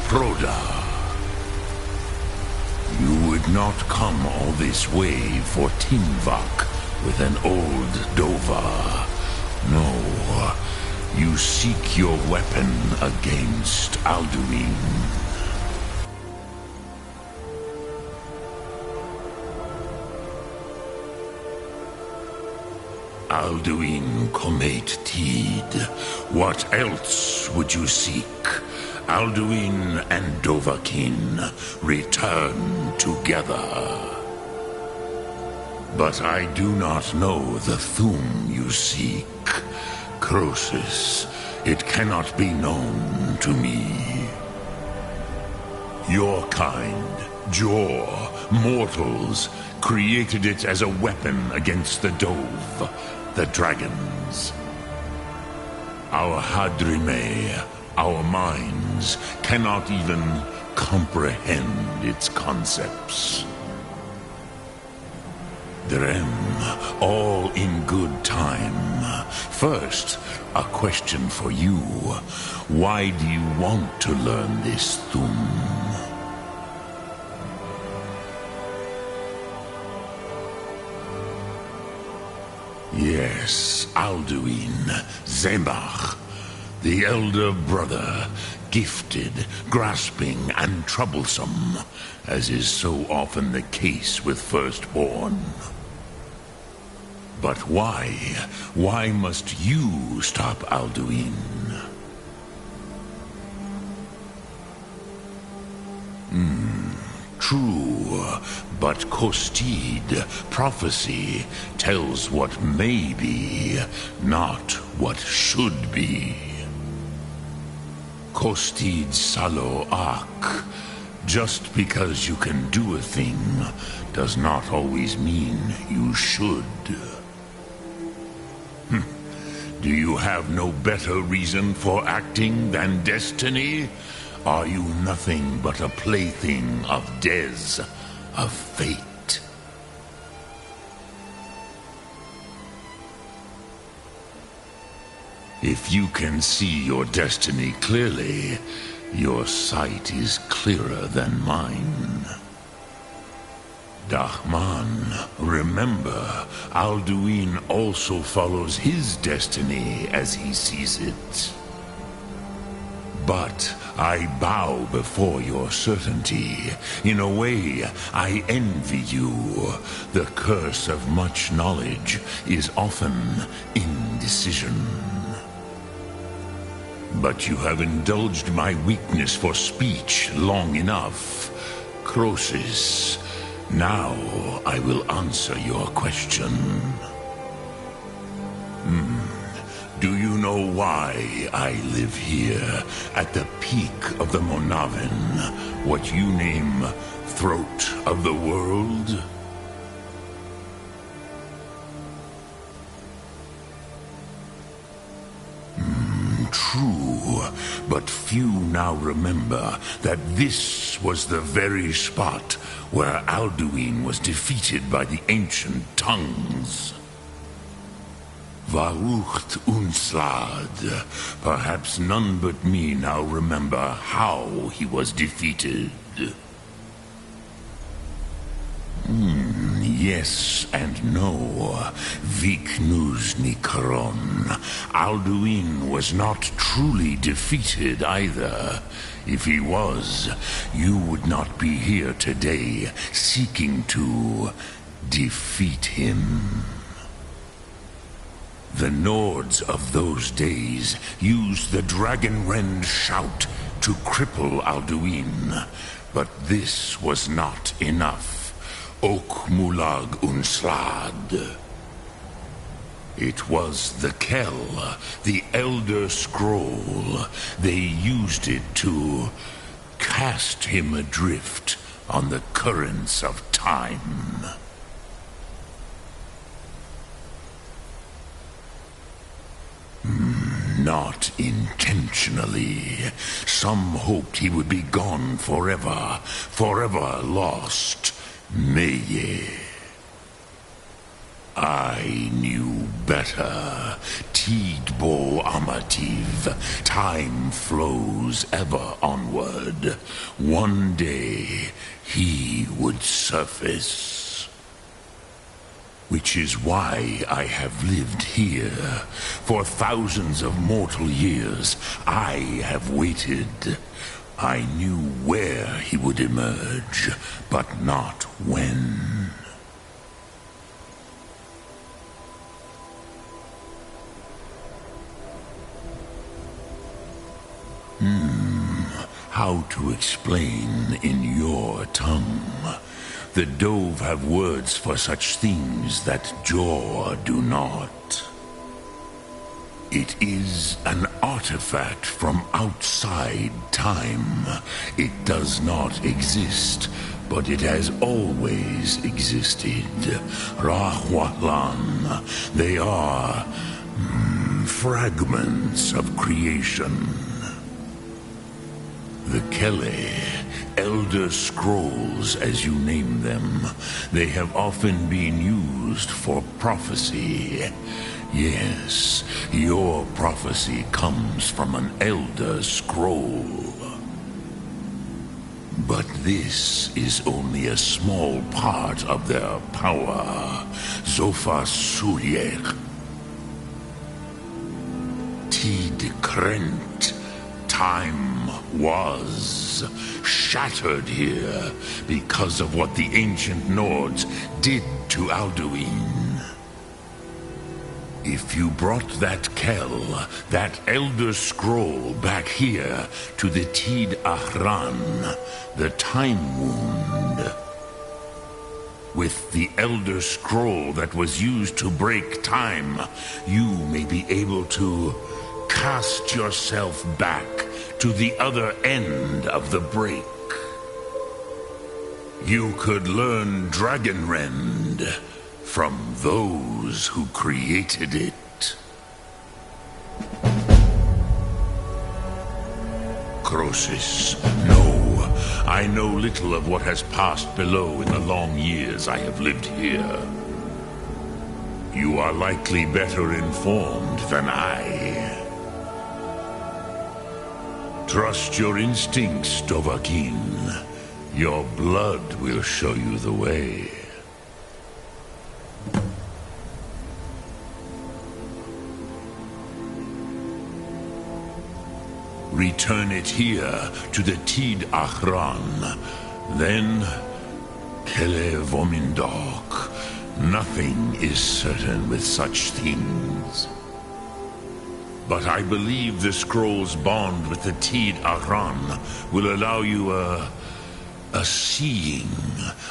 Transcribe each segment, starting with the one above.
Proda. You would not come all this way for Tinvak with an old Dova. No, you seek your weapon against Alduin. Alduin Comate Teed. What else would you seek? Alduin and Dovahkiin return together. But I do not know the Thu'um you seek. Croesus, it cannot be known to me. Your kind, Jor, mortals, created it as a weapon against the Dove, the dragons. Our Hadrime, our minds, cannot even comprehend its concepts. Drem, all in good time. First, a question for you. Why do you want to learn this Thu'um? Yes, Alduin, Zemach, the elder brother, gifted, grasping, and troublesome, as is so often the case with firstborn. But why? Why must you stop Alduin? True, but Kostid, prophecy, tells what may be, not what should be. Kostid Salo Ak. Just because you can do a thing does not always mean you should. Do you have no better reason for acting than destiny? Are you nothing but a plaything of Dez, of fate? If you can see your destiny clearly, your sight is clearer than mine. Dahman, remember, Alduin also follows his destiny as he sees it. But I bow before your certainty. In a way, I envy you. The curse of much knowledge is often indecision. But you have indulged my weakness for speech long enough. Croesus, now I will answer your question. Do you know why I live here, at the peak of the Monavin, what you name Throat of the World? True, but few now remember that this was the very spot where Alduin was defeated by the ancient tongues. Varucht Unslad. Perhaps none but me now remember how he was defeated. Yes and no. Viknuz Nikron. Alduin was not truly defeated either. If he was, you would not be here today seeking to defeat him. The Nords of those days used the Dragonrend shout to cripple Alduin, but this was not enough. Ok Mulag Unslad. It was the Kell, the Elder Scroll. They used it to cast him adrift on the currents of time. Not intentionally. Some hoped he would be gone forever, forever lost. Meye. I knew better. Tidbo Amativ. Time flows ever onward. One day, he would surface. Which is why I have lived here. For thousands of mortal years, I have waited. I knew where he would emerge, but not when. How to explain in your tongue? The Dove have words for such things that Jor do not. It is an artifact from outside time. It does not exist, but it has always existed. Rahwalan. They are fragments of creation. The Kele, Elder Scrolls as you name them, they have often been used for prophecy. Yes, your prophecy comes from an Elder Scroll. But this is only a small part of their power. Zofa Suryek. Tid Krent. Time was shattered here because of what the ancient Nords did to Alduin. If you brought that Kel, that Elder Scroll back here to the Tid Ahran, the Time Wound, with the Elder Scroll that was used to break time, you may be able to cast yourself back to the other end of the break. You could learn Dragonrend from those who created it. Crosis, no. I know little of what has passed below in the long years I have lived here. You are likely better informed than I. Trust your instincts, Dovahkiin. Your blood will show you the way. Return it here to the Tid Ahran. Then, Kele Vomindok. Nothing is certain with such things. But I believe the scroll's bond with the Tid Ahran will allow you a seeing,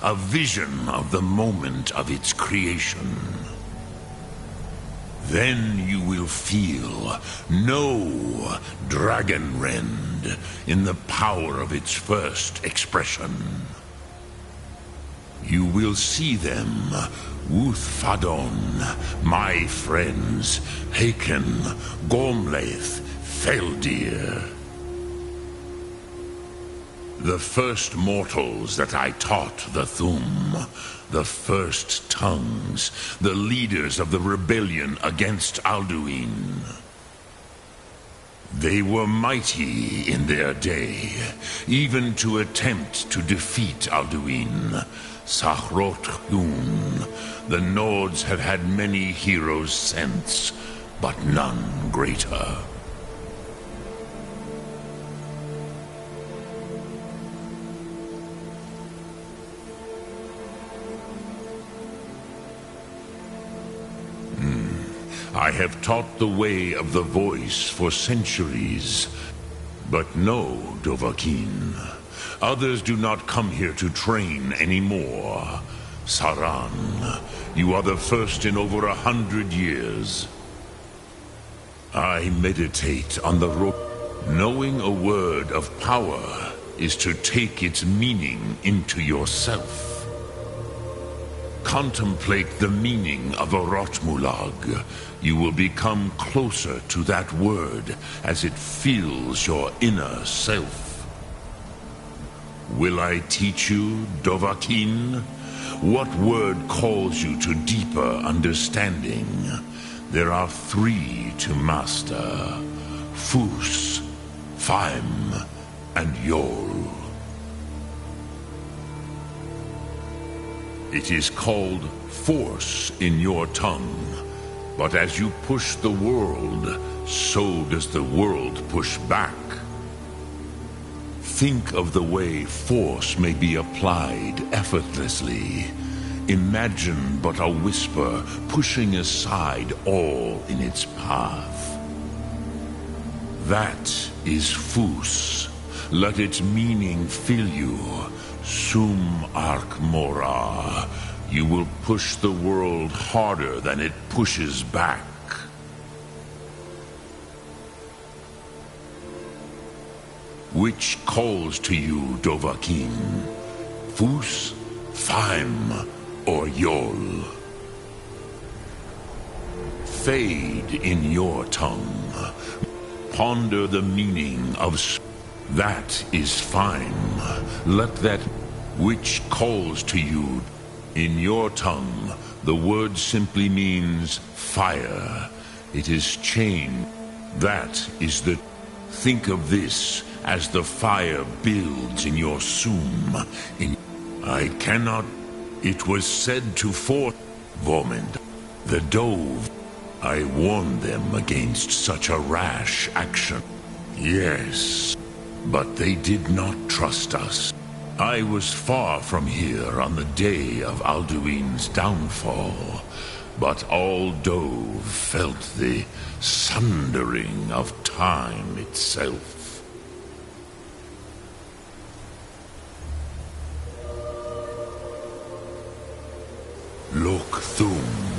a vision of the moment of its creation. Then you will feel, know Dragonrend in the power of its first expression. You will see them, Wuthfadon, my friends, Haken, Gormlaith, Feldir. The first mortals that I taught the Thum, the first tongues, the leaders of the rebellion against Alduin. They were mighty in their day, even to attempt to defeat Alduin. Sahrot Hun, the Nords have had many heroes since, but none greater. I have taught the way of the voice for centuries. But no, Dovahkiin. Others do not come here to train anymore. Saran, you are the first in over 100 years. I meditate on the road. Knowing a word of power is to take its meaning into yourself. Contemplate the meaning of a Rotmulag. You will become closer to that word as it fills your inner self. Will I teach you, Dovahkiin? what word calls you to deeper understanding? There are three to master: Fus, Faim, and Yol. It is called force in your tongue, but as you push the world, so does the world push back. Think of the way force may be applied effortlessly. Imagine but a whisper pushing aside all in its path. That is Fus. Let its meaning fill you. Sum Ark Mora. You will push the world harder than it pushes back. Which calls to you, Dovahkiin? Fus, Faim, or Yol? Fade in your tongue. Ponder the meaning of that is fine. Let that which calls to you. In your tongue, the word simply means fire. It is chained. That is the... Think of this as the fire builds in your sum. I cannot... It was said to Vormund, the Dove. I warned them against such a rash action. Yes, but they did not trust us. I was far from here on the day of Alduin's downfall, but all Dove felt the sundering of time itself. Lok Thum.